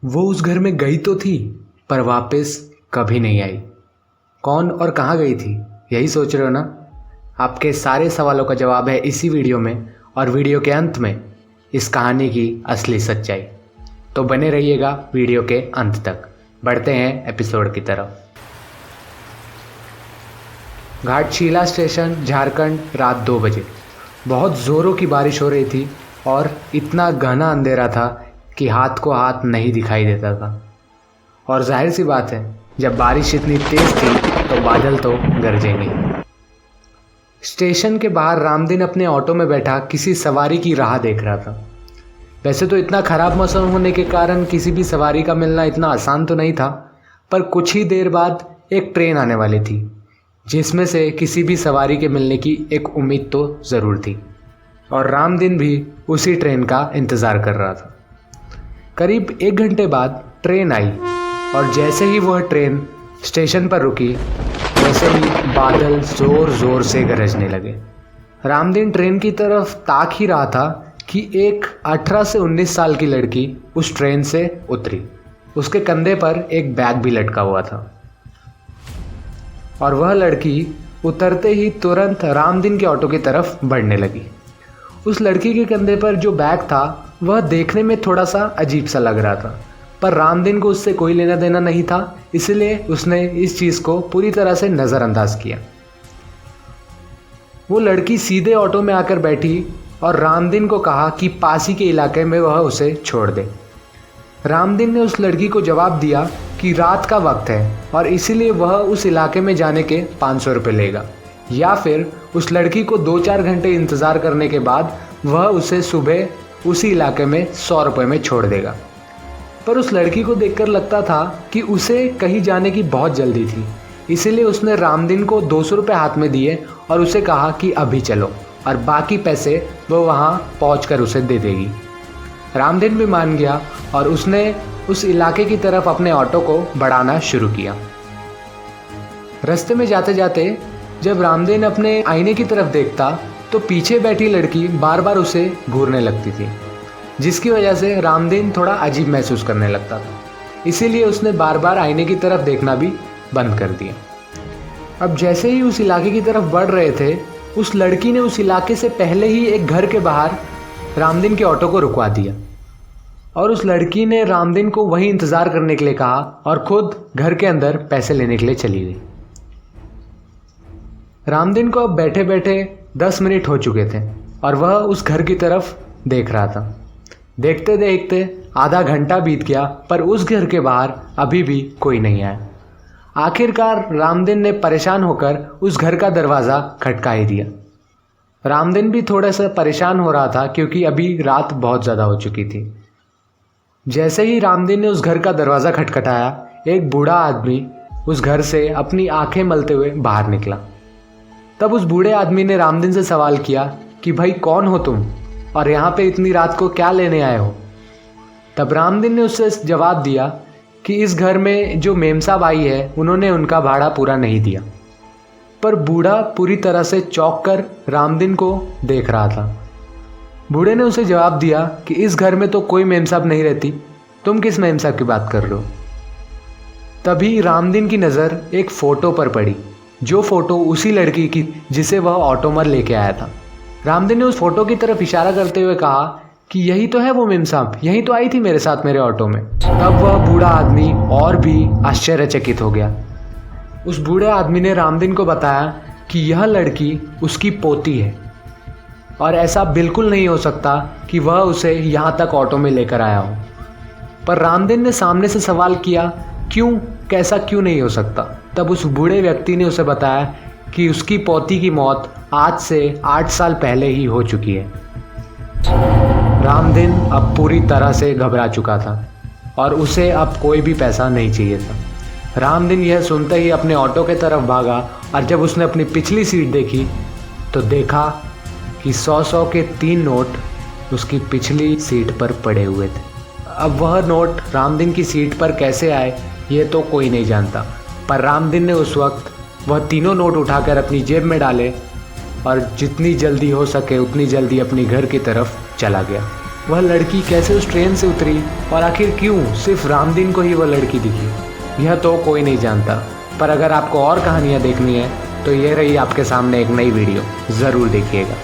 वो उस घर में गई तो थी पर वापस कभी नहीं आई। कौन और कहाँ गई थी, यही सोच रहे हो ना। आपके सारे सवालों का जवाब है इसी वीडियो में, और वीडियो के अंत में इस कहानी की असली सच्चाई। तो बने रहिएगा वीडियो के अंत तक। बढ़ते हैं एपिसोड की तरफ। घाटशिला स्टेशन, झारखंड, रात 2 बजे। बहुत ज़ोरों की बारिश हो रही थी और इतना घना अंधेरा था कि हाथ को हाथ नहीं दिखाई देता था। और जाहिर सी बात है, जब बारिश इतनी तेज़ थी तो बादल तो गरजेंगे। स्टेशन के बाहर रामदीन अपने ऑटो में बैठा किसी सवारी की राह देख रहा था। वैसे तो इतना ख़राब मौसम होने के कारण किसी भी सवारी का मिलना इतना आसान तो नहीं था, पर कुछ ही देर बाद एक ट्रेन आने वाली थी जिसमें से किसी भी सवारी के मिलने की एक उम्मीद तो ज़रूर थी। और रामदीन भी उसी ट्रेन का इंतज़ार कर रहा था। करीब 1 घंटे बाद ट्रेन आई और जैसे ही वह ट्रेन स्टेशन पर रुकी वैसे ही बादल ज़ोर ज़ोर से गरजने लगे। रामदीन ट्रेन की तरफ ताक ही रहा था कि एक 18 से 19 साल की लड़की उस ट्रेन से उतरी। उसके कंधे पर एक बैग भी लटका हुआ था और वह लड़की उतरते ही तुरंत रामदीन के ऑटो की तरफ बढ़ने लगी। उस लड़की के कंधे पर जो बैग था वह देखने में थोड़ा सा अजीब सा लग रहा था, पर रामदीन को उससे कोई लेना देना नहीं था, इसलिए उसने इस चीज़ को पूरी तरह से नज़रअंदाज किया। वो लड़की सीधे ऑटो में आकर बैठी और रामदीन को कहा कि पास ही के इलाके में वह उसे छोड़ दे। रामदीन ने उस लड़की को जवाब दिया कि रात का वक्त है और इसीलिए वह उस इलाके में जाने के 500 रुपये लेगा, या फिर उस लड़की को 2-4 घंटे इंतज़ार करने के बाद वह उसे सुबह उसी इलाके में 100 रुपये में छोड़ देगा। पर उस लड़की को देखकर लगता था कि उसे कहीं जाने की बहुत जल्दी थी, इसीलिए उसने रामदीन को 200 रुपये हाथ में दिए और उसे कहा कि अभी चलो, और बाकी पैसे वो वहाँ पहुँचकर उसे दे देगी। रामदीन भी मान गया और उसने उस इलाके की तरफ अपने ऑटो को बढ़ाना शुरू किया। रास्ते में जाते जाते जब रामदीन अपने आईने की तरफ देखता तो पीछे बैठी लड़की बार बार उसे घूरने लगती थी, जिसकी वजह से रामदीन थोड़ा अजीब महसूस करने लगता था। इसीलिए उसने बार बार आईने की तरफ देखना भी बंद कर दिया। अब जैसे ही उस इलाके की तरफ बढ़ रहे थे, उस लड़की ने उस इलाके से पहले ही एक घर के बाहर रामदीन के ऑटो को रुकवा दिया और उस लड़की ने रामदीन को वहीं इंतज़ार करने के लिए कहा और खुद घर के अंदर पैसे लेने के लिए चली गई। रामदीन को अब बैठे बैठे 10 मिनट हो चुके थे और वह उस घर की तरफ देख रहा था। देखते देखते आधा घंटा बीत गया, पर उस घर के बाहर अभी भी कोई नहीं आया। आखिरकार रामदीन ने परेशान होकर उस घर का दरवाज़ा खटका ही दिया। रामदीन भी थोड़ा सा परेशान हो रहा था क्योंकि अभी रात बहुत ज़्यादा हो चुकी थी। जैसे ही रामदीन ने उस घर का दरवाज़ा खटखटाया, एक बूढ़ा आदमी उस घर से अपनी आंखें मलते हुए बाहर निकला। तब उस बूढ़े आदमी ने रामदीन से सवाल किया कि भाई कौन हो तुम और यहाँ पे इतनी रात को क्या लेने आए हो। तब रामदीन ने उससे जवाब दिया कि इस घर में जो मेम साहब आई है उन्होंने उनका भाड़ा पूरा नहीं दिया। पर बूढ़ा पूरी तरह से चौंक कर रामदीन को देख रहा था। बूढ़े ने उसे जवाब दिया कि इस घर में तो कोई मेम साहब नहीं रहती, तुम किस मेम साहब की बात कर रहे हो। तभी रामदीन की नज़र एक फ़ोटो पर पड़ी, जो फ़ोटो उसी लड़की की जिसे वह ऑटो में लेके आया था। रामदीन ने उस फोटो की तरफ इशारा करते हुए कहा कि यही तो है वो मेम साहब, यही तो आई थी मेरे साथ मेरे ऑटो में। तब वह बूढ़ा आदमी और भी आश्चर्यचकित हो गया। उस बूढ़े आदमी ने रामदीन को बताया कि यह लड़की उसकी पोती है और ऐसा बिल्कुल नहीं हो सकता कि वह उसे यहाँ तक ऑटो में लेकर आया हो। पर रामदीन ने सामने से सवाल किया, क्यों, कैसा क्यों नहीं हो सकता। तब उस बूढ़े व्यक्ति ने उसे बताया कि उसकी पोती की मौत आज से 8 साल पहले ही हो चुकी है। रामदीन अब पूरी तरह से घबरा चुका था और उसे अब कोई भी पैसा नहीं चाहिए था। रामदीन यह सुनते ही अपने ऑटो के तरफ भागा और जब उसने अपनी पिछली सीट देखी तो देखा कि 100-100 के 3 नोट उसकी पिछली सीट पर पड़े हुए थे। अब वह नोट रामदीन की सीट पर कैसे आए ये तो कोई नहीं जानता, पर रामदीन ने उस वक्त वह तीनों नोट उठाकर अपनी जेब में डाले और जितनी जल्दी हो सके उतनी जल्दी अपनी घर की तरफ चला गया। वह लड़की कैसे उस ट्रेन से उतरी और आखिर क्यों सिर्फ रामदीन को ही वह लड़की दिखी, यह तो कोई नहीं जानता। पर अगर आपको और कहानियाँ देखनी है तो ये रही आपके सामने एक नई वीडियो, ज़रूर देखिएगा।